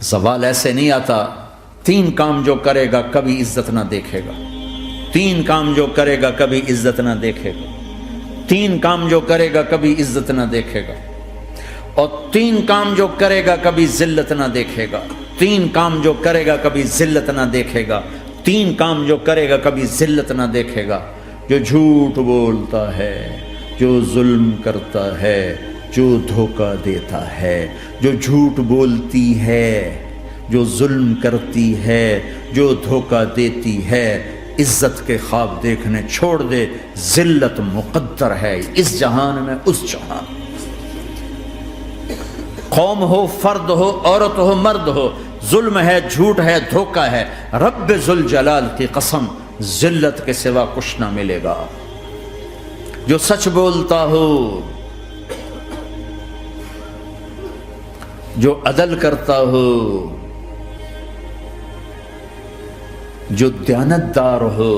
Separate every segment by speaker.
Speaker 1: زوال ایسے نہیں آتا. 3 کام جو کرے گا کبھی عزت نہ دیکھے گا. 3 کام جو کرے گا کبھی عزت نہ دیکھے گا. 3 کام جو کرے گا کبھی عزت نہ دیکھے گا. اور 3 کام جو کرے گا کبھی ذلت نہ دیکھے گا. 3 کام جو کرے گا کبھی ذلت نہ دیکھے گا. 3 کام جو کرے گا کبھی ذلت نہ دیکھے گا. جو جھوٹ بولتا ہے، جو ظلم کرتا ہے، جو دھوکہ دیتا ہے، جو جھوٹ بولتی ہے، جو ظلم کرتی ہے، جو دھوکہ دیتی ہے، عزت کے خواب دیکھنے چھوڑ دے. ذلت مقدر ہے اس جہان میں اس جہان. قوم ہو، فرد ہو، عورت ہو، مرد ہو، ظلم ہے، جھوٹ ہے، دھوکہ ہے، رب ذوالجلال کی قسم ذلت کے سوا کچھ نہ ملے گا. جو سچ بولتا ہو، جو عدل کرتا ہو، جو دیانتدار ہو،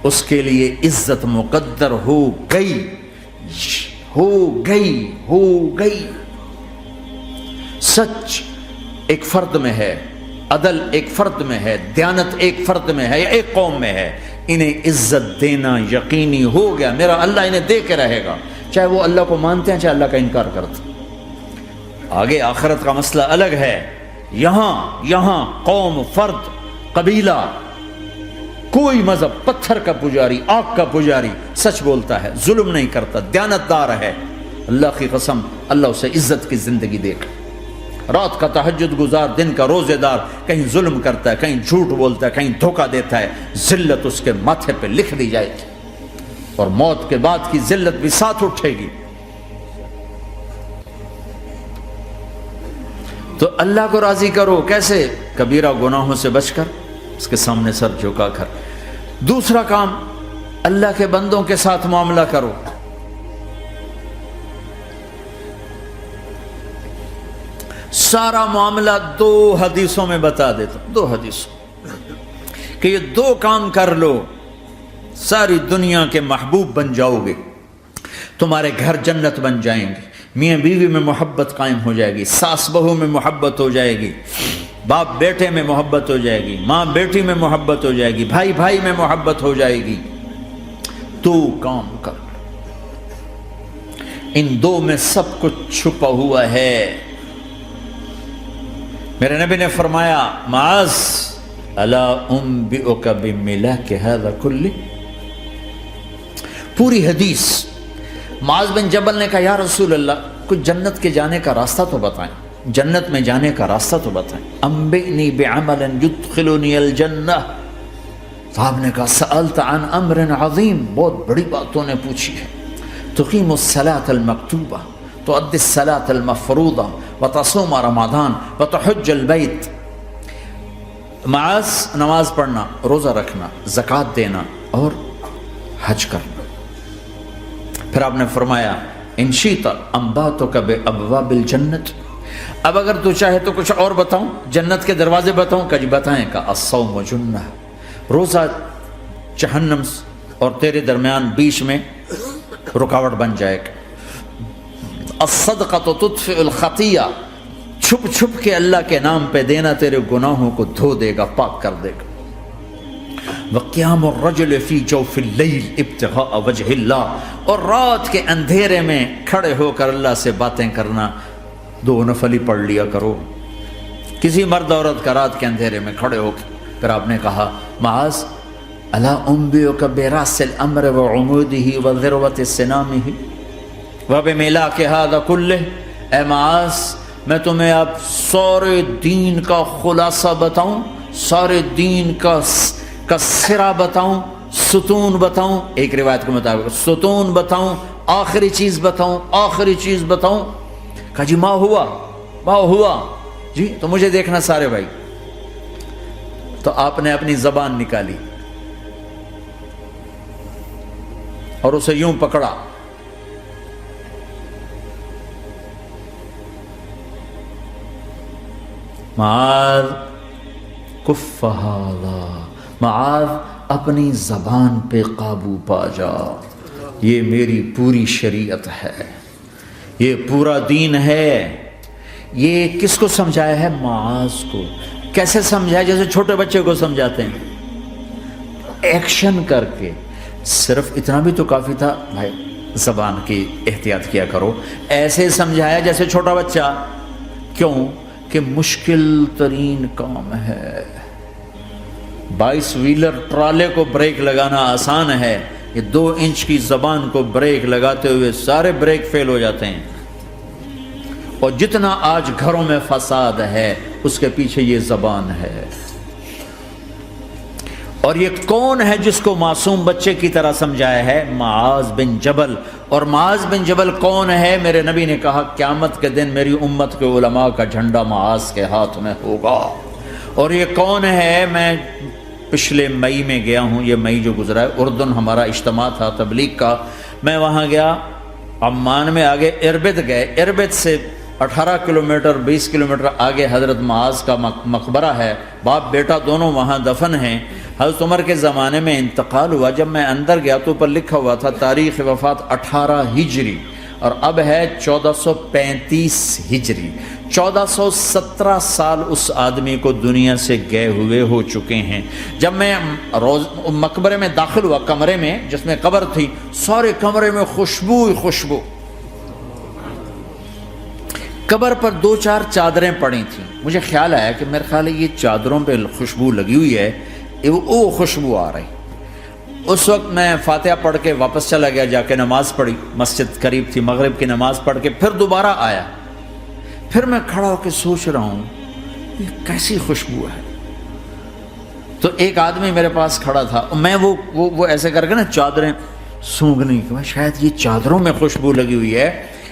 Speaker 1: اس کے لیے عزت مقدر ہو گئی، ہو گئی، ہو گئی. سچ ایک فرد میں ہے، عدل ایک فرد میں ہے، دیانت ایک فرد میں ہے یا ایک قوم میں ہے. انہیں عزت دینا یقینی ہو گیا. میرا اللہ انہیں دے کے رہے گا، چاہے وہ اللہ کو مانتے ہیں چاہے اللہ کا انکار کرتے ہیں. آگے آخرت کا مسئلہ الگ ہے. یہاں قوم، فرد، قبیلہ، کوئی مذہب، پتھر کا پجاری، آگ کا پجاری سچ بولتا ہے، ظلم نہیں کرتا، دیانتدار ہے، اللہ کی قسم اللہ اسے عزت کی زندگی دے گا. رات کا تہجد گزار، دن کا روزے دار، کہیں ظلم کرتا ہے، کہیں جھوٹ بولتا ہے، کہیں دھوکہ دیتا ہے، ذلت اس کے ماتھے پہ لکھ دی جائے گی اور موت کے بعد کی ذلت بھی ساتھ اٹھے گی. تو اللہ کو راضی کرو. کیسے؟ کبیرہ گناہوں سے بچ کر، اس کے سامنے سر جھکا کر. دوسرا کام، اللہ کے بندوں کے ساتھ معاملہ کرو. سارا معاملہ 2 حدیثوں میں بتا دیتا ہوں. 2 حدیثوں کہ یہ 2 کام کر لو، ساری دنیا کے محبوب بن جاؤ گے. تمہارے گھر جنت بن جائیں گے. میاں بیوی میں محبت قائم ہو جائے گی، ساس بہو میں محبت ہو جائے گی، باپ بیٹے میں محبت ہو جائے گی، ماں بیٹی میں محبت ہو جائے گی، بھائی بھائی میں محبت ہو جائے گی. 2 کام کر. ان 2 میں سب کچھ چھپا ہوا ہے. میرے نبی نے فرمایا معاذ الا انبئک بملاک ھذا کلہ. پوری حدیث. معاذ بن جبل نے کہا یا رسول اللہ کچھ جنت کے جانے کا راستہ تو بتائیں، جنت میں جانے کا راستہ تو بتائیں. انبئنی بعمل یدخلنی الجنہ. صاحب نے کہا سألت عن امر عظیم، بہت بڑی باتوں نے پوچھی ہے. تقیم الصلاۃ المکتوبہ، تؤدی الصلاۃ المفروضہ، وتصوم رمضان، وتحج البیت. معاذ نماز پڑھنا، روزہ رکھنا، زکوٰۃ دینا اور حج کرنا. پھر آپ نے فرمایا ان شئت انبأتک بابواب الجنت. اب اگر تو چاہے تو کچھ اور بتاؤں، جنت کے دروازے بتاؤں؟ کہ جی بتائیں. کہ الصوم جنہ، روزہ جہنم اور تیرے درمیان بیچ میں رکاوٹ بن جائے گا. الصدقۃ تطفئ الخطیہ، چھپ چھپ کے اللہ کے نام پہ دینا تیرے گناہوں کو دھو دے گا، پاک کر دے گا. وقیام الرجل فی جوف اللیل ابتغاء وجہ اللہ، اور رات کے اندھیرے میں کھڑے ہو کر اللہ سے باتیں کرنا. 2 نفل ہی پڑھ لیا کرو، کسی مرد عورت کا رات کے اندھیرے میں کھڑے ہو کے. پھر آپ نے کہا معاذ الا انبئک براس الامر وعمودہ وذروۃ سنامہ وبملاک ھذا کلہ. اے معاذ میں تمہیں اب سارے دین کا خلاصہ بتاؤں، سارے دین کا سرا بتاؤں، ستون بتاؤں. ایک روایت کے مطابق ستون بتاؤں، آخری چیز بتاؤں، آخری چیز بتاؤں. کہا جی ما ہوا جی، تو مجھے دیکھنا سارے بھائی. تو آپ نے اپنی زبان نکالی اور اسے یوں پکڑا. معاذ کف ھذا، معاذ اپنی زبان پہ قابو پا جا. یہ میری پوری شریعت ہے، یہ پورا دین ہے، یہ کس کو سمجھایا ہے؟ معاذ کو۔ کیسے سمجھایا؟ جیسے چھوٹے بچے کو سمجھاتے ہیں، ایکشن کر کے۔ صرف اتنا بھی تو کافی تھا، بھائی زبان کی احتیاط کیا کرو، ایسے سمجھایا جیسے چھوٹا بچہ۔ کیوں؟ کہ مشکل ترین کام ہے۔ 22 ویلر ٹرالے کو بریک لگانا آسان ہے، یہ 2 انچ کی زبان کو بریک لگاتے ہوئے سارے بریک فیل ہو جاتے ہیں۔ اور جتنا آج گھروں میں فساد ہے اس کے پیچھے یہ زبان ہے۔ اور یہ کون ہے جس کو معصوم بچے کی طرح سمجھایا ہے؟ معاذ بن جبل۔ اور معاذ بن جبل کون ہے؟ میرے نبی نے کہا قیامت کے دن میری امت کے علماء کا جھنڈا معاذ کے ہاتھ میں ہوگا۔ اور یہ کون ہے؟ میں پچھلے مئی میں گیا ہوں، یہ مئی جو گزرا ہے، اردن ہمارا اجتماع تھا تبلیغ کا، میں وہاں گیا، عمان میں آگے اربد گئے، اربد سے 18 کلومیٹر 20 کلومیٹر آگے حضرت معاذ کا مقبرہ ہے، باپ بیٹا دونوں وہاں دفن ہیں۔ حضرت عمر کے زمانے میں انتقال ہوا، جب میں اندر گیا تو اوپر لکھا ہوا تھا تاریخ وفات 18 ہجری، اور اب ہے 1435 ہجری۔ 1417 سال اس آدمی کو دنیا سے گئے ہوئے ہو چکے ہیں۔ جب میں مقبرے میں داخل ہوا، کمرے میں جس میں قبر تھی، سارے کمرے میں خوشبو ہی خوشبو۔ قبر پر 2-4 چادریں پڑی تھیں، مجھے خیال آیا کہ میرے خیال ہے یہ چادروں پہ خوشبو لگی ہوئی ہے، وہ خوشبو آ رہی۔ اس وقت میں فاتحہ پڑھ کے واپس چلا گیا، جا کے نماز پڑھی، مسجد قریب تھی، مغرب کی نماز پڑھ کے پھر دوبارہ آیا، پھر میں کھڑا ہو کے سوچ رہا ہوں یہ کیسی خوشبو ہے۔ تو ایک آدمی میرے پاس کھڑا تھا، میں وہ ایسے کر کے نا چادریں سونگھنے کی، شاید یہ چادروں میں خوشبو لگی ہوئی ہے۔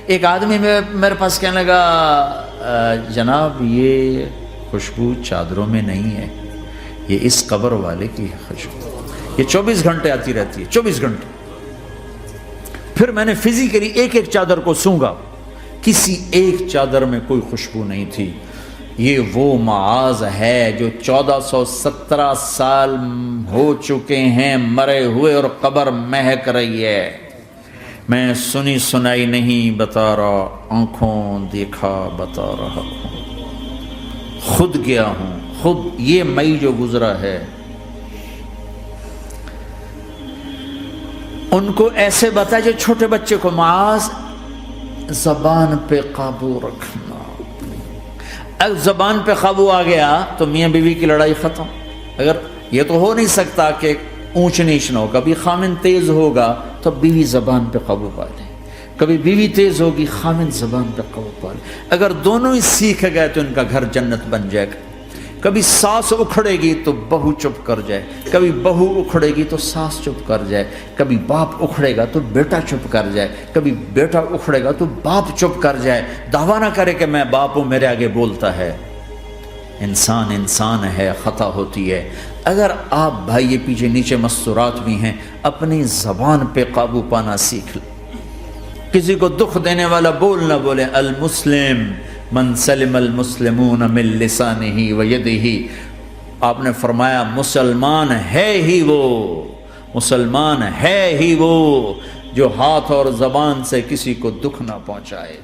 Speaker 1: ایک آدمی میرے پاس کہنے لگا جناب یہ خوشبو چادروں میں نہیں ہے، یہ اس قبر والے کی خوشبو، یہ 24 گھنٹے آتی رہتی ہے، 24 گھنٹے۔ پھر میں نے فزیکلی ایک ایک چادر کو سونگا، کسی ایک چادر میں کوئی خوشبو نہیں تھی۔ یہ وہ معاذ ہے جو 1417 سال ہو چکے ہیں مرے ہوئے، اور قبر مہک رہی ہے۔ میں سنی سنائی نہیں بتا رہا، آنکھوں دیکھا بتا رہا ہوں، خود گیا ہوں، خود یہ مئی جو گزرا ہے۔ ان کو ایسے بتا جو چھوٹے بچے کو، معاذ زبان پہ قابو رکھنا۔ اگر زبان پہ قابو آ گیا تو میاں بیوی کی لڑائی ختم۔ اگر یہ تو ہو نہیں سکتا کہ اونچ نیچ نہ ہو، کبھی خامن تیز ہوگا تو بیوی زبان پہ قابو پا لے، کبھی بیوی تیز ہوگی خامن زبان پہ قابو پا لے۔ اگر دونوں ہی سیکھ گئے تو ان کا گھر جنت بن جائے گا۔ کبھی ساس اکھڑے گی تو بہو چپ کر جائے، کبھی بہو اکھڑے گی تو ساس چپ کر جائے، کبھی باپ اکھڑے گا تو بیٹا چپ کر جائے، کبھی بیٹا اکھڑے گا تو باپ چپ کر جائے۔ دعویٰ نہ کرے کہ میں باپ ہوں، میرے آگے بولتا ہے۔ انسان ہے، خطا ہوتی ہے۔ اگر آپ بھائی یہ پیچھے نیچے مستورات بھی ہیں، اپنی زبان پہ قابو پانا سیکھ لیں۔ کسی کو دکھ دینے والا بول نہ بولے۔ المسلم من سلم المسلمون من لسانہ و یدہ، آپ نے فرمایا مسلمان ہے ہی وہ جو ہاتھ اور زبان سے کسی کو دکھ نہ پہنچائے۔